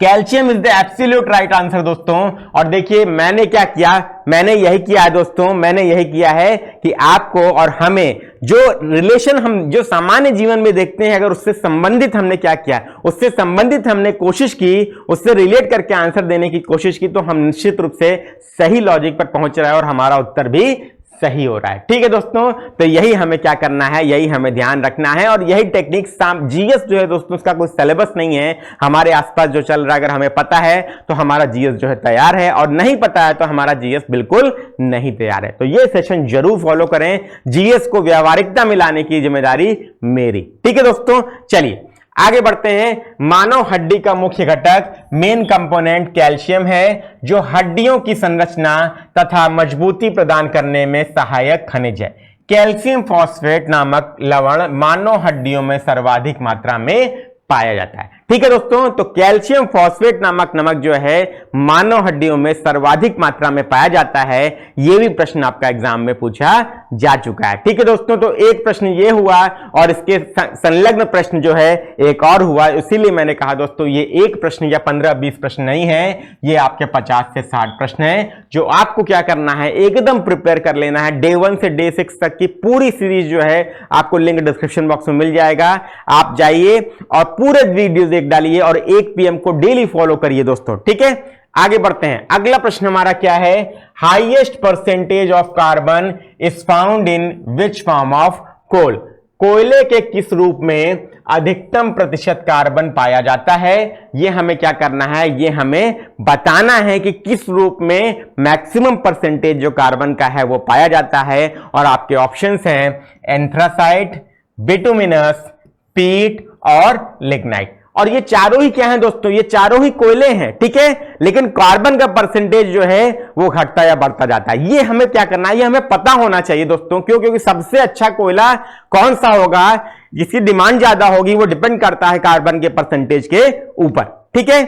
calcium is the absolute right answer दोस्तों। और देखिए मैंने क्या किया, मैंने यही किया है दोस्तों, मैंने यही किया है कि आपको और हमें जो रिलेशन हम जो सामान्य जीवन में देखते हैं, अगर उससे संबंधित हमने क्या किया, उससे संबंधित हमने कोशिश की, उससे रिलेट करके आंसर देने की कोशिश की, तो हम निश्चित रूप से सही लॉजिक पर पहुंच रहे हैं और हमारा उत्तर भी सही हो रहा है। ठीक है दोस्तों, तो यही हमें क्या करना है, यही हमें ध्यान रखना है, और यही टेक्निक जीएस जो है दोस्तों, उसका कोई सिलेबस नहीं है। हमारे आसपास जो चल रहा है अगर हमें पता है तो हमारा जीएस जो है तैयार है, और नहीं पता है तो हमारा जीएस बिल्कुल नहीं तैयार है। तो ये सेशन जरूर फॉलो करें, जीएस को व्यावहारिकता में लाने की जिम्मेदारी मेरी। ठीक है दोस्तों, चलिए आगे बढ़ते हैं। मानव हड्डी का मुख्य घटक मेन कंपोनेंट कैल्शियम है, जो हड्डियों की संरचना तथा मजबूती प्रदान करने में सहायक खनिज है। कैल्शियम फॉस्फेट नामक लवण मानव हड्डियों में सर्वाधिक मात्रा में पाया जाता है। ठीक है दोस्तों, तो कैल्शियम फॉस्फेट नामक नमक जो है मानव हड्डियों में सर्वाधिक मात्रा में पाया जाता है। यह भी प्रश्न आपका एग्जाम में पूछा जा चुका है। ठीक है दोस्तों, तो एक प्रश्न ये हुआ, और इसके संलग्न प्रश्न जो है एक और हुआ। इसीलिए मैंने कहा दोस्तों ये एक प्रश्न या 15-20 प्रश्न नहीं है, ये आपके 50 से 60 प्रश्न हैं, जो आपको क्या करना है, एकदम प्रिपेयर कर लेना है। डे 1 से डे 6 तक की पूरी सीरीज जो है आपको लिंक डिस्क्रिप्शन बॉक्स में मिल जाएगा। आप जाइए और पूरे वीडियो देख डालिए, और 1 PM को डेली फॉलो करिए दोस्तों। ठीक है, आगे बढ़ते हैं। अगला प्रश्न हमारा क्या है, highest percentage of carbon is found in which form of coal? कोयले के किस रूप में अधिकतम प्रतिशत कार्बन पाया जाता है? यह हमें क्या करना है, यह हमें बताना है कि किस रूप में मैक्सिमम परसेंटेज जो कार्बन का है वो पाया जाता है। और आपके ऑप्शंस हैं एंथ्रासाइट, बिटुमिनस, पीट और लिग्नाइट। और ये चारों ही क्या हैं दोस्तों, ये चारों ही कोयले हैं। ठीक है, लेकिन कार्बन का परसेंटेज जो है वो घटता या बढ़ता जाता है। ये हमें क्या करना है, ये हमें पता होना चाहिए दोस्तों। क्यों? क्योंकि सबसे अच्छा कोयला कौन सा होगा, जिसकी डिमांड ज्यादा होगी, वो डिपेंड करता है कार्बन के परसेंटेज के ऊपर। ठीक है,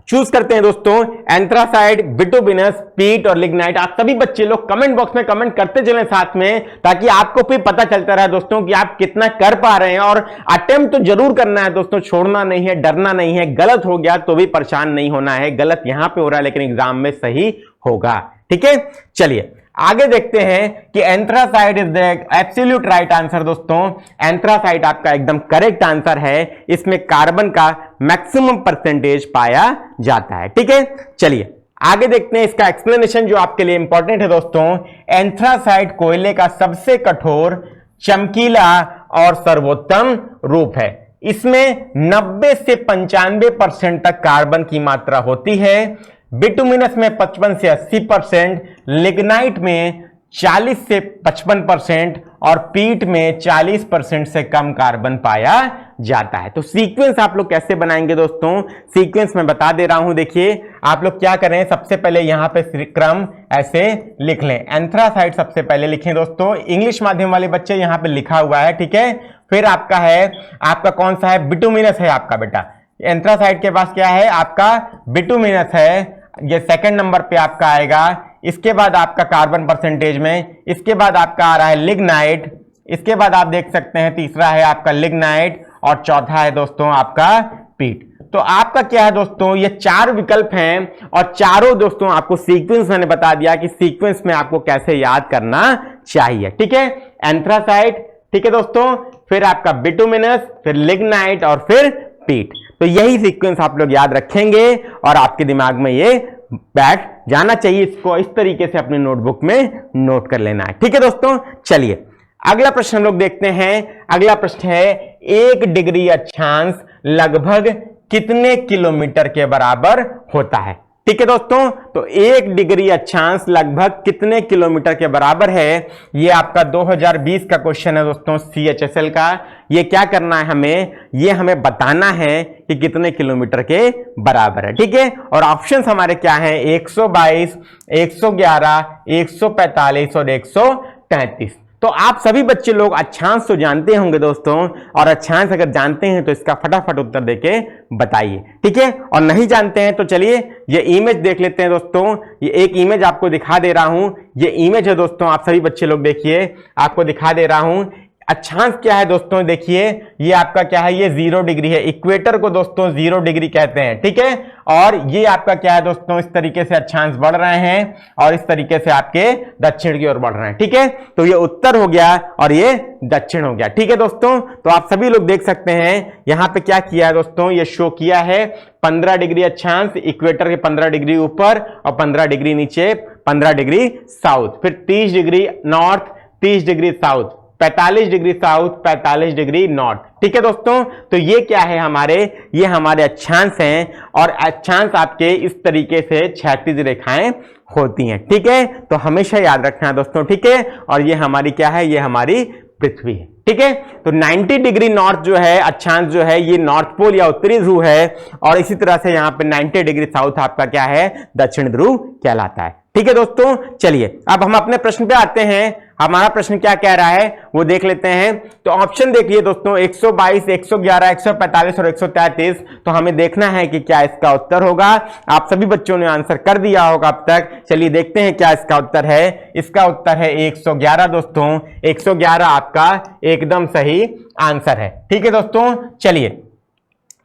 चूज करते हैं दोस्तों एंथ्रासाइड, बिटुमिनस, पीट और लिग्नाइट। आप सभी बच्चे लोग कमेंट बॉक्स में कमेंट करते चलें साथ में, ताकि आपको भी पता चलता रहे दोस्तों कि आप कितना कर पा रहे हैं। और अटेम्प्ट तो जरूर करना है दोस्तों, छोड़ना नहीं है, डरना नहीं है। गलत हो गया तो भी परेशान नहीं होना है, गलत यहां पे हो रहा है लेकिन एग्जाम में सही होगा। ठीक है, चलिए आगे देखते हैं कि anthracite is the absolute right answer दोस्तों। एंथ्रासाइड आपका एकदम करेक्ट आंसर है, इसमें कार्बन का मैक्सिमम परसेंटेज पाया जाता है। ठीक है, चलिए आगे देखते हैं इसका एक्सप्लेनेशन जो आपके लिए इंपॉर्टेंट है दोस्तों। एंथ्रासाइड कोयले का सबसे कठोर, चमकीला और सर्वोत्तम रूप है। इसमें 90 से 95% तक कार्बन की मात्रा होती है। बिटुमिनस में 55 से 80%, लिग्नाइट में 40 से 55% और पीट में 40% से कम कार्बन पाया जाता है। तो सीक्वेंस आप लोग कैसे बनाएंगे दोस्तों, सीक्वेंस मैं बता दे रहा हूं। देखिए आप लोग क्या करें, सबसे पहले यहां पे क्रम ऐसे लिख लें। एंथ्रासाइड सबसे पहले लिखें दोस्तों, इंग्लिश माध्यम वाले बच्चे यहां पे लिखा हुआ है। ठीक है, फिर आपका है, आपका कौन सा है, बिटुमिनस है आपका बेटा। एंथ्रासाइट के पास क्या है आपका, बिटुमिनस है, ये सेकंड नंबर पे आपका आएगा। इसके बाद आपका कार्बन परसेंटेज में, इसके बाद आपका आ रहा है लिग्नाइट, इसके बाद आप देख सकते हैं तीसरा है आपका लिग्नाइट, और चौथा है दोस्तों आपका पीट। तो आपका क्या है दोस्तों, ये 4 विकल्प हैं और चारों दोस्तों आपको सीक्वेंस मैंने बता दिया कि सीक्वेंस में आपको कैसे याद करना चाहिए। ठीक है, एंथ्रासाइट, ठीक है दोस्तों, फिर आपका बिटुमिनस, फिर लिग्नाइट और फिर पीट। तो यही सीक्वेंस आप लोग याद रखेंगे और आपके दिमाग में ये बैठ जाना चाहिए। इसको इस तरीके से अपने नोटबुक में नोट कर लेना है। ठीक है दोस्तों, चलिए अगला प्रश्न हम लोग देखते हैं। अगला प्रश्न है 1 डिग्री अक्षांश लगभग कितने किलोमीटर के बराबर होता है। ठीक है दोस्तों, तो 1 डिग्री अक्षांश लगभग कितने किलोमीटर के बराबर है, ये आपका 2020 का क्वेश्चन है दोस्तों, CHSL का। ये क्या करना है हमें, ये हमें बताना है कि कितने किलोमीटर के बराबर है। ठीक है, और ऑप्शंस हमारे क्या हैं, 122, 111, 145 और 133। तो आप सभी बच्चे लोग अक्षांश तो जानते होंगे दोस्तों, और अक्षांश अगर जानते हैं तो इसका फटाफट उत्तर देके बताइए। ठीक है, और नहीं जानते हैं तो चलिए ये इमेज देख लेते हैं दोस्तों। ये एक इमेज आपको दिखा दे रहा हूं, ये इमेज है दोस्तों, आप सभी बच्चे लोग देखिए, आपको दिखा दे रहा हूं। अक्षांश क्या है दोस्तों, देखिए ये आपका क्या है, ये 0 डिग्री है। इक्वेटर को दोस्तों 0 डिग्री कहते हैं। ठीक है, और ये आपका क्या है दोस्तों, इस तरीके से अक्षांश बढ़ रहे हैं और इस तरीके से आपके दक्षिण की ओर बढ़ रहे हैं। ठीक है, तो ये उत्तर हो गया और ये दक्षिण हो गया। ठीक है दोस्तों, तो आप सभी लोग देख सकते हैं यहां पे क्या किया है दोस्तों, ये शो किया है 15 डिग्री अक्षांश, इक्वेटर के 15 डिग्री ऊपर और 15 डिग्री नीचे, 15 डिग्री साउथ, फिर 30 degree north, 30 degree south, 45 degree south, 45 degree north. ठीक है दोस्तों, तो ये क्या है हमारे, ये हमारे अक्षांश हैं, और अक्षांश आपके इस तरीके से क्षैतिज रेखाएं होती हैं। ठीक है, तो हमेशा याद रखना है दोस्तों। ठीक है, और ये हमारी क्या है, ये हमारी पृथ्वी है। ठीक है, तो 90 डिग्री नॉर्थ जो है अक्षांश जो है, ये नॉर्थ पोल या उत्तरी ध्रुव है, और इसी तरह से यहाँ पे 90 डिग्री साउथ आपका क्या है, दक्षिण ध्रुव कहलाता है। ठीक है दोस्तों, चलिए अब हम अपने प्रश्न पे आते हैं। हमारा प्रश्न क्या कह रहा है वो देख लेते हैं। तो ऑप्शन देखिए दोस्तों, 122, 111, 145 और 133। तो हमें देखना है कि क्या इसका उत्तर होगा। आप सभी बच्चों ने आंसर कर दिया होगा अब तक। चलिए देखते हैं क्या इसका उत्तर है। इसका उत्तर है 111 दोस्तों। 111 आपका एकदम सही आंसर है। ठीक है दोस्तों, चलिए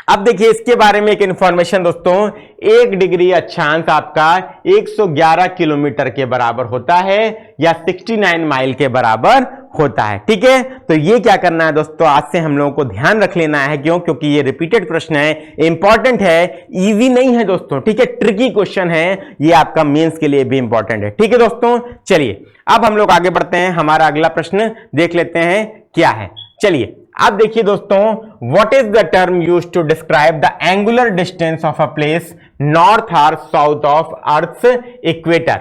अब देखिए इसके बारे में एक इंफॉर्मेशन दोस्तों। 1 डिग्री अक्षांश आपका 111 किलोमीटर के बराबर होता है या 69 माइल के बराबर होता है। ठीक है, तो ये क्या करना है दोस्तों, आज से हम लोगों को ध्यान रख लेना है। क्यों? क्योंकि ये रिपीटेड प्रश्न है, इंपॉर्टेंट है, इजी नहीं है दोस्तों। ठीक है, ट्रिकी क्वेश्चन है, ये आपका मेंस के लिए भी इंपॉर्टेंट है। ठीक है दोस्तों, चलिए अब हम लोग आगे बढ़ते हैं। हमारा अगला प्रश्न देख लेते हैं क्या है। चलिए अब देखिए दोस्तों, what is the term used to describe the angular distance of a place north और साउथ ऑफ अर्थ्स इक्वेटर।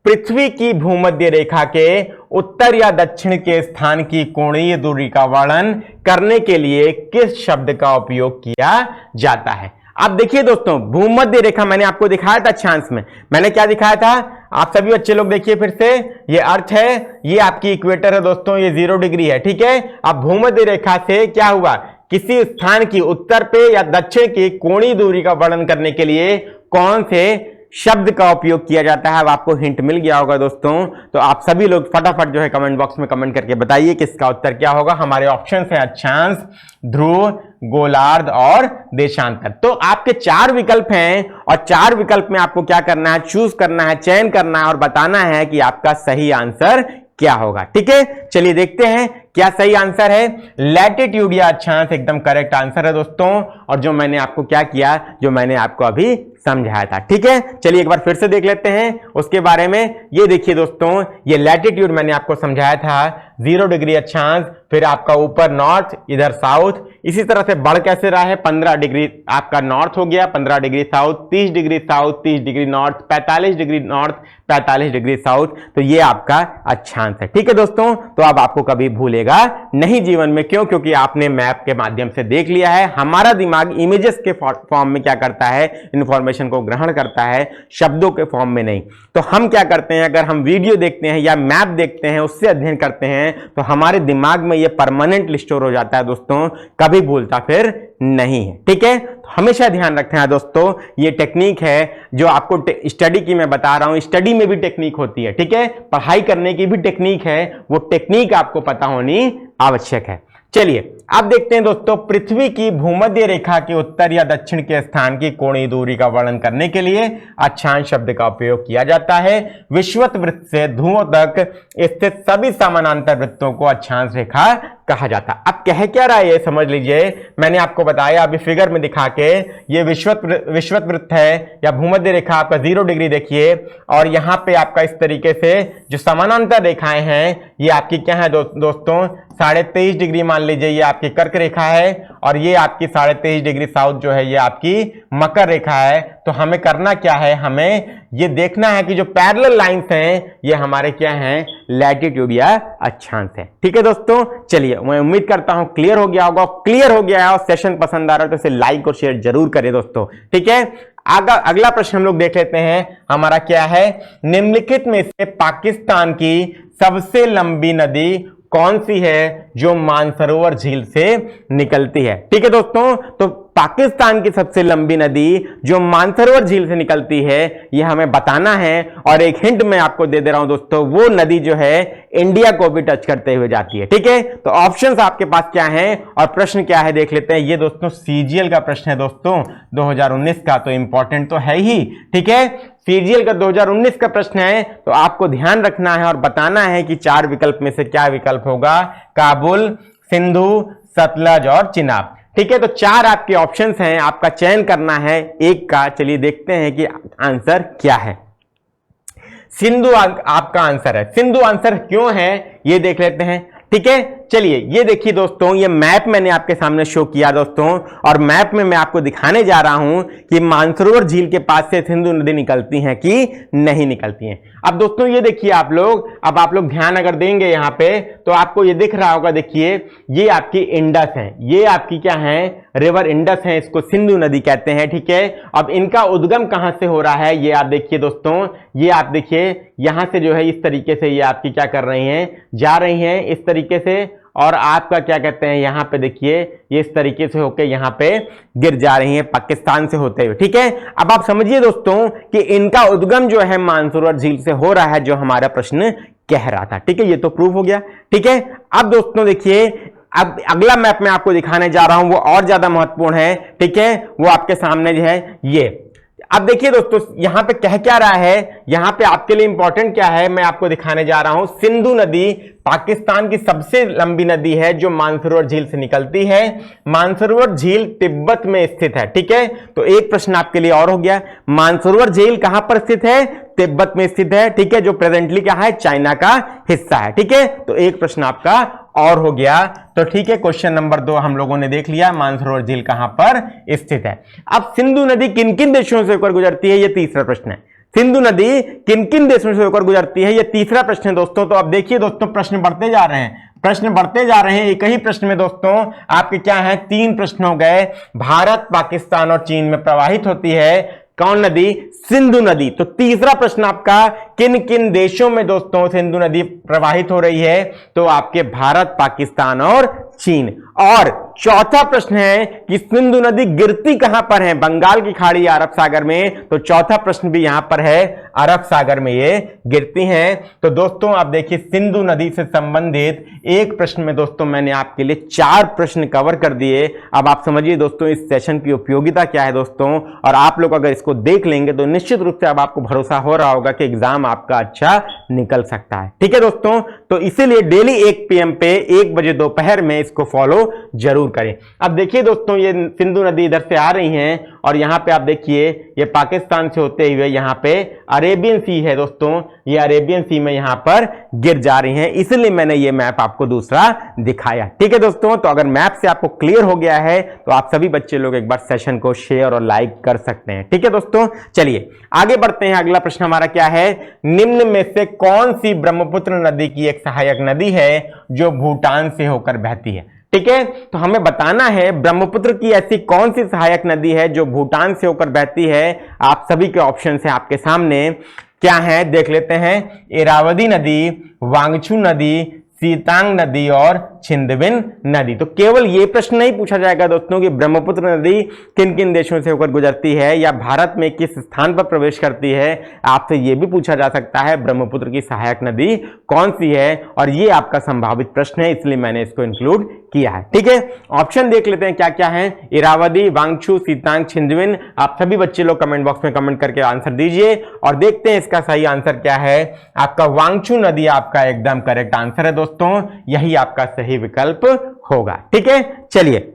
पृथ्वी की भूमध्य रेखा के उत्तर या दक्षिण के स्थान की कोणीय दूरी का वर्णन करने के लिए किस शब्द का उपयोग किया जाता है। अब देखिए दोस्तों, भूमध्य रेखा मैंने आपको दिखाया था अक्षांश में, मैंने क्या दिखाया था, आप सभी बच्चे लोग देखिए फिर से, ये अर्थ है, ये आपकी इक्वेटर है दोस्तों, ये 0 डिग्री है। ठीक है, अब भूमध्य रेखा से क्या हुआ, किसी स्थान की उत्तर पे या दक्षिण की कोणीय दूरी का वर्णन करने के लिए कौन से शब्द का उपयोग किया जाता है। अब आपको हिंट मिल गया होगा दोस्तों। तो आप सभी लोग फटाफट जो है कमेंट बॉक्स में कमेंट करके बताइए कि इसका उत्तर क्या होगा। हमारे ऑप्शन है अक्षांश, ध्रुव, गोलार्ध और देशांतर। तो आपके 4 विकल्प हैं और 4 विकल्प में आपको क्या करना है, चूज करना है, चयन करना है और बताना है कि आपका सही आंसर क्या होगा। ठीक है, चलिए देखते हैं क्या सही आंसर है। लैटिट्यूड या अक्षांश एकदम करेक्ट आंसर है दोस्तों, और जो मैंने आपको क्या किया, जो मैंने आपको अभी समझाया था। ठीक है, चलिए एक बार फिर से देख लेते हैं उसके बारे में। ये देखिए दोस्तों, ये लैटिट्यूड मैंने आपको समझाया था, 0 डिग्री अक्षांश, फिर आपका ऊपर नॉर्थ, इधर साउथ, इसी तरह से बढ़ कैसे रहा है, 15 डिग्री आपका नॉर्थ हो गया, 15 degree south, 30 degree south, 30 degree north, 45 degree north, 45 degree south. तो ये आपका अक्षांश है। ठीक है दोस्तों, तो अब आपको कभी भूलेगा आएगा नहीं जीवन में। क्यों? क्योंकि आपने मैप के माध्यम से देख लिया है। हमारा दिमाग इमेजेस के फॉर्म में क्या करता है, इंफॉर्मेशन को ग्रहण करता है, शब्दों के फॉर्म में नहीं। तो हम क्या करते हैं, अगर हम वीडियो देखते हैं या मैप देखते हैं, उससे अध्ययन करते हैं, तो हमारे दिमाग में ये परमानेंटली स्टोर हो जाता है दोस्तों, कभी भूलता फिर नहीं है। ठीक है, तो हमेशा ध्यान रखना है दोस्तों, ये टेक्निक है जो आपको स्टडी की मैं बता रहा हूं। स्टडी में भी टेक्निक होती है, ठीक है, पढ़ाई करने की भी टेक्निक है, वो टेक्निक आपको पता होनी आवश्यक है। चलिए अब देखते हैं दोस्तों, पृथ्वी की भूमध्य रेखा के उत्तर या दक्षिण के स्थान की कोणीय दूरी का वर्णन करने के लिए अक्षांश शब्द का उपयोग किया जाता है। विषुवत वृत्त से ध्रुवों तक स्थित सभी समानांतर वृत्तों को अक्षांश रेखा कहा जाता है। अब कह क्या रहा है ये समझ लीजिए, मैंने आपको बताया अभी फिगर में दिखा के, ये विषुवत वृत्त है या भूमध्य रेखा आपका 0 डिग्री देखिए, और यहां पे आपका इस तरीके से जो समानांतर रेखाएं हैं ये आपकी क्या है दोस्तों, 23.5 डिग्री मान लीजिए ये आपकी कर्क रेखा है, और ये आपकी 23.5 डिग्री साउथ जो है ये आपकी मकर रेखा है। तो हमें करना क्या है, हमें ये देखना है कि जो पैरेलल लाइंस हैं ये हमारे क्या हैं, लैटिट्यूड या अक्षांश है। ठीक है दोस्तों, चलिए मैं उम्मीद करता हूं क्लियर हो गया होगा। क्लियर हो गया है और सेशन पसंद आ रहा है तो इसे लाइक और शेयर जरूर करें दोस्तों। ठीक है, अगला प्रश्न हम लोग देख लेते हैं, हमारा क्या है, निम्नलिखित में से पाकिस्तान की सबसे लंबी नदी कौन सी है जो मानसरोवर झील से निकलती है। ठीक है दोस्तों, तो पाकिस्तान की सबसे लंबी नदी जो मानसरोवर झील से निकलती है ये हमें बताना है, और एक हिंट मैं आपको दे दे रहा हूं दोस्तों, वो नदी जो है इंडिया को भी टच करते हुए जाती है। ठीक है, तो ऑप्शंस आपके पास क्या हैं और प्रश्न क्या है देख लेते हैं। ये दोस्तों सीजीएल का प्रश्न है दोस्तों 2019 का, तो इंपॉर्टेंट तो है ही। ठीक है, सीजीएल का 2019 का प्रश्न है, तो आपको ध्यान रखना है और बताना है कि 4 विकल्प में से क्या विकल्प होगा, काबुल, सिंधु, सतलज और चिनाब। ठीक है, तो 4 आपके ऑप्शंस हैं, आपका चयन करना है एक का। चलिए देखते हैं कि आंसर क्या है। सिंधु आपका आंसर है। सिंधु आंसर क्यों है ये देख लेते हैं। ठीक है, चलिए ये देखिए दोस्तों, ये मैप मैंने आपके सामने शो किया दोस्तों, और मैप में मैं आपको दिखाने जा रहा हूं कि मानसरोवर झील के पास से सिंधु नदी निकलती हैं कि नहीं निकलती हैं। अब दोस्तों ये देखिए आप लोग, अब आप लोग ध्यान अगर देंगे यहां पे तो आपको ये दिख रहा होगा, देखिए ये आपकी इंडस है, ये आपकी क्या है, रिवर इंडस है, इसको सिंधु नदी कहते हैं। ठीक है, अब इनका उद्गम कहां से हो रहा है ये आप देखिए दोस्तों, ये आप देखिए यहां से जो है इस तरीके से ये आपकी क्या कर रही हैं, जा रही हैं इस तरीके से, और आपका क्या कहते हैं यहां पे देखिए ये इस तरीके से होके यहां पे गिर जा रही हैं पाकिस्तान से होते हुए। ठीक है, अब आप समझिए दोस्तों कि इनका उद्गम जो है मानसरोवर झील से हो रहा है, जो हमारा प्रश्न कह रहा था। ठीक है, ये तो प्रूफ हो गया। ठीक है, अब दोस्तों देखिए, अब अगला मैप मैं आपको दिखाने जा रहा हूं वो और ज्यादा महत्वपूर्ण है। ठीक है, वो आपके सामने जो है ये, अब देखिए दोस्तों यहां पे कह क्या रहा है, यहां पे आपके लिए इंपॉर्टेंट क्या है मैं आपको दिखाने जा रहा हूं। सिंधु नदी पाकिस्तान की सबसे लंबी नदी है जो मानसरोवर झील से निकलती है। मानसरोवर झील तिब्बत में स्थित है। ठीक है, तो एक प्रश्न आपके लिए और हो गया, मानसरोवर झील कहां पर स्थित है, तिब्बत में स्थित है। ठीक है, जो प्रेजेंटली क्या है, चाइना का हिस्सा है। ठीक है, तो एक प्रश्न आपका और हो गया। तो ठीक है, क्वेश्चन नंबर 2 हम लोगों ने देख लिया, मानसरोवर झील कहां पर स्थित है। अब सिंधु नदी किन किन देशों से होकर गुजरती है, ये तीसरा प्रश्न है। सिंधु नदी किन किन देशों से होकर गुजरती है, ये तीसरा प्रश्न है दोस्तों। तो अब देखिए दोस्तों, प्रश्न बढ़ते जा रहे हैं, प्रश्न बढ़ते जा रहे हैं। एक ही प्रश्न में दोस्तों आपके क्या है, 3 प्रश्न हो गए। भारत, पाकिस्तान और चीन में प्रवाहित होती है कौन नदी, सिंधु नदी। तो तीसरा प्रश्न आपका, किन किन देशों में दोस्तों सिंधु नदी प्रवाहित हो रही है, तो आपके भारत, पाकिस्तान और चीन। और चौथा प्रश्न है कि सिंधु नदी गिरती कहां पर है, बंगाल की खाड़ी या अरब सागर में। तो चौथा प्रश्न भी यहां पर है, अरब सागर में ये गिरती हैं। तो दोस्तों आप देखिए, सिंधु नदी से संबंधित एक प्रश्न में दोस्तों मैंने आपके लिए 4 प्रश्न कवर कर दिए। अब आप समझिए दोस्तों इस सेशन की उपयोगिता क्या है दोस्तों, और आप लोग अगर इसको देख लेंगे तो निश्चित रूप से अब आपको भरोसा हो रहा होगा कि एग्जाम आपका अच्छा निकल सकता है। ठीक है दोस्तों, तो इसीलिए डेली 1 PM पे 1 बजे दोपहर में इसको फॉलो जरूर करें। अब देखिए दोस्तों, ये सिंधु नदी इधर से आ रही हैं और यहाँ पे आप देखिए ये पाकिस्तान से होते हुए यहाँ पे अरेबियन सी है दोस्तों, ये अरेबियन सी में यहाँ पर गिर जा रही हैं, इसलिए मैंने ये मैप आपको दूसरा दिखाया। ठीक है दोस्तों, तो अगर मैप से आपको क्लियर हो गया है तो आप सभी बच्चे लोग एक बार सेशन को शेयर और लाइक कर सकते हैं। ठीक है दोस्तों, चलिए आगे बढ़ते हैं। अगला प्रश्न हमारा क्या है, निम्न में से कौन सी ब्रह्मपुत्र नदी की एक सहायक नदी है जो भूटान से होकर बहती है। ठीक है, तो हमें बताना है ब्रह्मपुत्र की ऐसी कौन सी सहायक नदी है जो भूटान से होकर बहती है। आप सभी के ऑप्शन है आपके सामने, क्या है देख लेते हैं। इरावदी नदी, वांगचू नदी, सीतांग नदी और छिंदविन नदी। तो केवल ये प्रश्न नहीं पूछा जाएगा दोस्तों कि ब्रह्मपुत्र नदी किन किन देशों से होकर गुजरती है या भारत में किस स्थान पर प्रवेश करती है, आपसे ये भी पूछा जा सकता है ब्रह्मपुत्र की सहायक नदी कौन सी है, और ये आपका संभावित प्रश्न है, इसलिए मैंने इसको इंक्लूड किया है। ठीक है, ऑप्शन देख लेते हैं क्या क्या है। इरावदी, वांगचू, सीतांग, छिंदविन। आप सभी बच्चे लोग कमेंट बॉक्स में कमेंट करके आंसर दीजिए और देखते हैं इसका सही आंसर क्या है। आपका वांगचू नदी आपका एकदम करेक्ट आंसर है दोस्तों, यही आपका सही विकल्प होगा। ठीक है, चलिए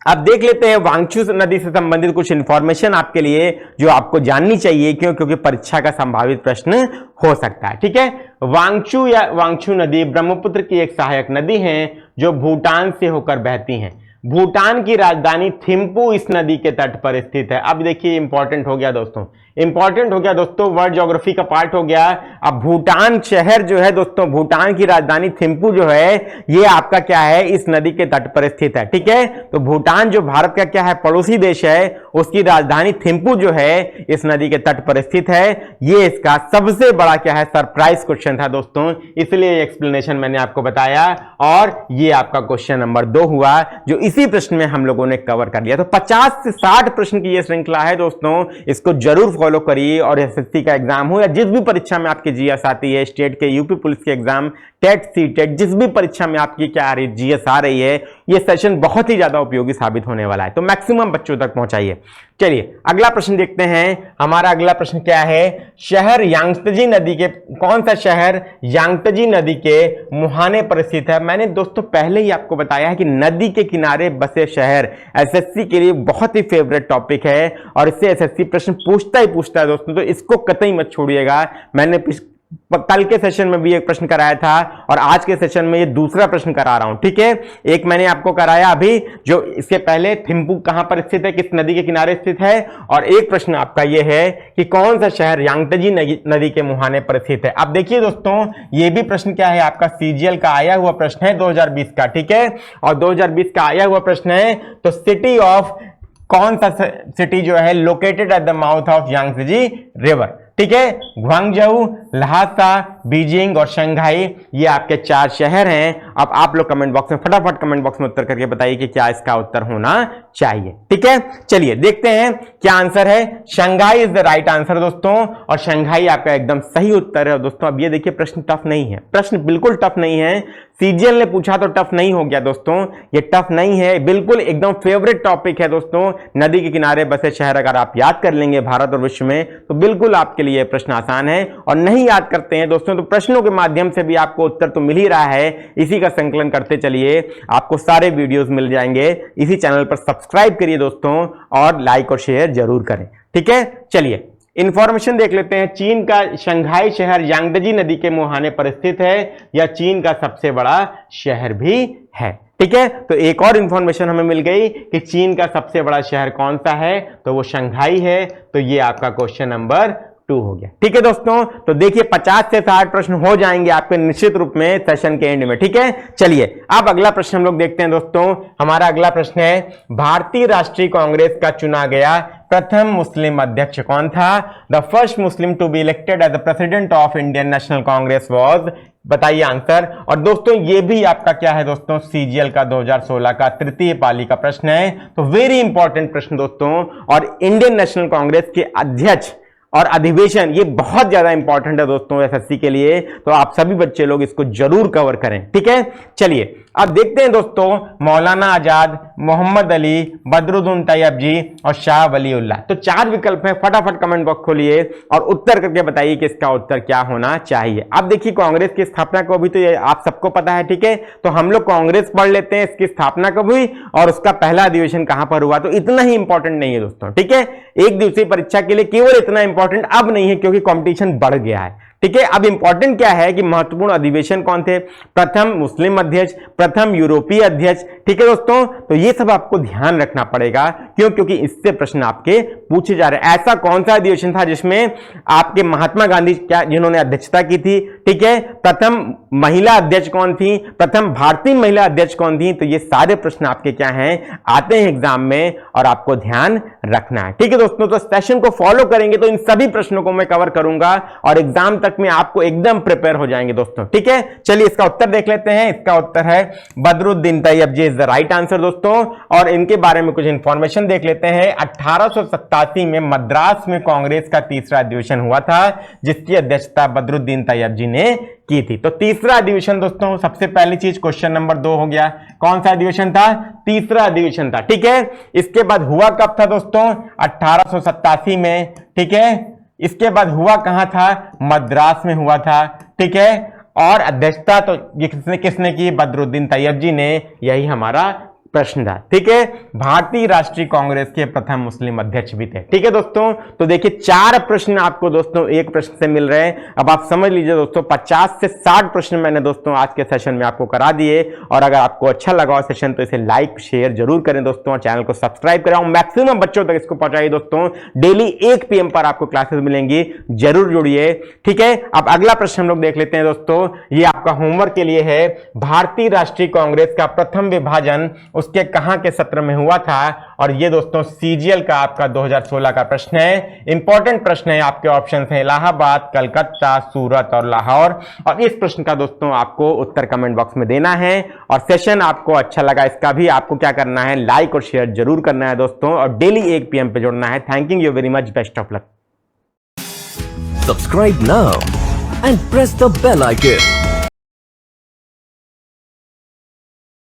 अब देख लेते हैं वांगचू नदी से संबंधित कुछ इंफॉर्मेशन आपके लिए जो आपको जाननी चाहिए, क्यों, क्योंकि परीक्षा का संभावित प्रश्न हो सकता है। ठीक है, वांगचू या वांगचू नदी ब्रह्मपुत्र की एक सहायक नदी है जो भूटान से होकर बहती हैं। भूटान की राजधानी थिम्पू इस नदी के तट पर स्थित है। अब देखिए इंपॉर्टेंट हो गया दोस्तों, इंपॉर्टेंट हो गया दोस्तों, वर्ल्ड ज्योग्राफी का पार्ट हो गया। अब भूटान शहर जो है दोस्तों, भूटान की राजधानी थिम्पू जो है ये आपका क्या है, इस नदी के तट पर स्थित है। ठीक है, तो भूटान जो भारत का क्या है पड़ोसी देश है, उसकी राजधानी थिम्पू जो है इस नदी के तट पर स्थित है। ये इसका सबसे बड़ा क्या है सरप्राइज क्वेश्चन था दोस्तों, इसलिए एक्सप्लेनेशन मैंने आपको बताया और ये आपका क्वेश्चन नंबर 2 हुआ जो इसी प्रश्न में हम लोगों ने कवर कर लिया। तो 50 से 60 प्रश्न की ये श्रृंखला है दोस्तों, इसको जरूर फॉलो करिए और एसएससी का एग्जाम हो या जिस भी परीक्षा में आपकी जीएस आती है, स्टेट के, यूपी पुलिस के एग्जाम, टेट, सीटेट, जिस भी परीक्षा में आपकी क्या आ रही जीएस आ रही है, ये सेशन बहुत ही ज्यादा उपयोगी साबित होने वाला है, तो मैक्सिमम बच्चों तक पहुंचाइए। चलिए अगला प्रश्न देखते हैं। हमारा अगला प्रश्न क्या है, शहर यांगत्जे नदी के, कौन सा शहर यांगत्जे नदी के मुहाने पर स्थित है। मैंने दोस्तों पहले ही आपको बताया है कि नदी के किनारे बसे शहर एसएससी के लिए बहुत ही फेवरेट टॉपिक है और इससे एसएससी प्रश्न पूछता ही पूछता है दोस्तों, तो इसको कतई मत छोड़िएगा। मैंने कल के सेशन में भी एक प्रश्न कराया था और आज के सेशन में ये दूसरा प्रश्न करा रहा हूं। ठीक है, एक मैंने आपको कराया अभी जो इसके पहले थिम्पू कहां पर स्थित है, किस नदी के किनारे स्थित है, और एक प्रश्न आपका ये है कि कौन सा शहर यांगत्जे नदी के मुहाने पर स्थित है। अब देखिए दोस्तों, ये भी प्रश्न क्या है आपका सीजीएल का आया हुआ प्रश्न है 2020 का। ठीक है, और 2020 का आया हुआ प्रश्न है, तो सिटी ऑफ, कौन सा सिटी जो है located at the mouth of Yangtze river. ठीक है, ग्वांगझू, ल्हासा, बीजिंग और शंघाई, ये आपके 4 शहर हैं। अब आप लोग कमेंट बॉक्स में फटाफट कमेंट बॉक्स में उत्तर करके बताइए कि क्या इसका उत्तर होना चाहिए। ठीक है, चलिए देखते हैं क्या आंसर है। Shanghai is the right answer दोस्तों, और शंघाई आपका एकदम सही उत्तर है दोस्तों। अब ये देखिए प्रश्न टफ नहीं है, प्रश्न बिल्कुल टफ नहीं है। सीजीएल ने पूछा तो टफ नहीं हो गया दोस्तों, ये टफ नहीं है, बिल्कुल एकदम फेवरेट टॉपिक है दोस्तों। नदी के किनारे बसे शहर अगर आप याद कर लेंगे भारत और विश्व में, तो बिल्कुल आपके लिए प्रश्न आसान है। और नहीं याद करते हैं दोस्तों तो प्रश्नों के माध्यम से भी आपको उत्तर तो मिल ही रहा है, इसी का संकलन करते चलिए, आपको सारे वीडियोस मिल जाएंगे। इसी चैनल पर सब्सक्राइब करिए दोस्तों और लाइक और शेयर जरूर करें। ठीक है, चलिए इंफॉर्मेशन देख लेते हैं। चीन का शंघाई शहर यांगत्जे नदी के मुहाने पर स्थित है या चीन का सबसे बड़ा शहर भी है। ठीक है, तो एक और इंफॉर्मेशन हमें मिल गई कि चीन का सबसे बड़ा शहर कौन सा है, तो वो शंघाई है। तो ये आपका क्वेश्चन नंबर 2 हो गया। ठीक है दोस्तों, तो देखिए 50 से 60 प्रश्न हो जाएंगे आपके निश्चित रूप में सेशन के एंड में। ठीक है, चलिए अब अगला प्रश्न हम लोग देखते हैं दोस्तों। हमारा अगला प्रश्न है, भारतीय राष्ट्रीय कांग्रेस का चुना गया प्रथम मुस्लिम अध्यक्ष कौन था। The first Muslim to be elected as the president of Indian National Congress was, बताइए आंसर। और दोस्तों ये भी आपका क्या है दोस्तों, सीजीएल का 2016 का तृतीय पाली का प्रश्न है, तो वेरी इंपॉर्टेंट प्रश्न दोस्तों। और इंडियन नेशनल कांग्रेस के अध्यक्ष और अधिवेशन, ये बहुत ज्यादा इंपॉर्टेंट है दोस्तों एसएससी के लिए, तो आप सभी बच्चे लोग इसको जरूर कवर करें। ठीक है, चलिए अब देखते हैं दोस्तों, मौलाना आजाद, मोहम्मद अली, बदरुद्दीन तैयब जी और शाह वलीउल्लाह। तो 4 विकल्प हैं, फटाफट कमेंट बॉक्स खोलिए और उत्तर करके बताइए कि इसका उत्तर क्या होना चाहिए। अब देखिए कांग्रेस की स्थापना कब हुई, तो ये आप सबको पता है। ठीक है, तो हम लोग कांग्रेस पढ़ लेते हैं, इसकी स्थापना कब हुई और उसका पहला अधिवेशन कहां पर हुआ। तो इतना ही इंपॉर्टेंट नहीं है दोस्तों। ठीक है, एक दिवसीय परीक्षा के लिए केवल इतना इंपॉर्टेंट अब नहीं है, क्योंकि कंपटीशन बढ़ गया है। ठीक है, अब इंपॉर्टेंट क्या है कि महत्वपूर्ण अधिवेशन कौन थे, प्रथम मुस्लिम अध्यक्ष, प्रथम यूरोपीय अध्यक्ष। ठीक है दोस्तों, तो ये सब आपको ध्यान रखना पड़ेगा, क्यों, क्योंकि इससे प्रश्न आपके पूछे जा रहे हैं। ऐसा कौन सा अधिवेशन था जिसमें आपके महात्मा गांधी क्या जिन्होंने अध्यक्षता की थी। ठीक है, प्रथम महिला अध्यक्ष कौन थी, प्रथम भारतीय महिला अध्यक्ष कौन थी। तो ये सारे प्रश्न आपके क्या हैं, आते हैं एग्जाम में और आपको ध्यान रखना है। ठीक है दोस्तों, तो सेशन को फॉलो करेंगे तो इन सभी प्रश्नों को मैं कवर करूंगा और एग्जाम तक में आपको एकदम प्रिपेयर हो जाएंगे दोस्तों। ठीक है, चलिए इसका उत्तर देख लेते हैं। इसका उत्तर है बदरुद्दीन तैयब जी इज द राइट आंसर दोस्तों। और इनके बारे में कुछ इंफॉर्मेशन देख लेते हैं। 1887 में मद्रास में कांग्रेस का तीसरा अधिवेशन हुआ था, जिसकी अध्यक्षता बदरुद्दीन तैयब जी ने की थी। तो तीसरा अधिवेशन दोस्तों, सबसे पहली चीज क्वेश्चन नंबर 2 हो गया, कौन सा अधिवेशन था, तीसरा अधिवेशन था। ठीक है, इसके बाद हुआ कब था दोस्तों, 1887 में। ठीक है, इसके बाद हुआ कहां था, मद्रास में हुआ था। ठीक है, और अध्यक्षता तो किसने किसने की, बदरुद्दीन तैयब जी ने, यही हमारा प्रश्न था। ठीक है, भारतीय राष्ट्रीय कांग्रेस के प्रथम मुस्लिम अध्यक्ष भी थे। ठीक है दोस्तों, तो देखिए 4 प्रश्न आपको दोस्तों एक प्रश्न से मिल रहे हैं। अब आप समझ लीजिए दोस्तों, 50 से 60 प्रश्न मैंने दोस्तों आज के सेशन में आपको करा दिए। और अगर आपको अच्छा लगा सेशन तो इसे लाइक शेयर जरूर करें दोस्तों, और चैनल को सब्सक्राइब करें, मैक्सिमम बच्चों तक इसको पहुंचाइए दोस्तों। डेली 1 PM पर आपको क्लासेस मिलेंगी, जरूर जुड़िए। ठीक है, अब अगला प्रश्न हम लोग देख लेते हैं दोस्तों, ये आपका होमवर्क के लिए है। भारतीय राष्ट्रीय कांग्रेस का प्रथम विभाजन उसके कहां के सत्र में हुआ था। और ये दोस्तों सीजीएल का आपका 2016 का प्रश्न है। इंपॉर्टेंट प्रश्न है, आपके ऑप्शन हैं इलाहाबाद, कलकत्ता, सूरत और लाहौर। और इस प्रश्न का दोस्तों आपको उत्तर कमेंट बॉक्स में देना है। और सेशन आपको अच्छा लगा, इसका भी आपको क्या करना है, लाइक और शेयर जरूर करना है दोस्तों, और डेली 1 PM पे जुड़ना है। Thank you very much, best of luck. Subscribe now and press the bell icon.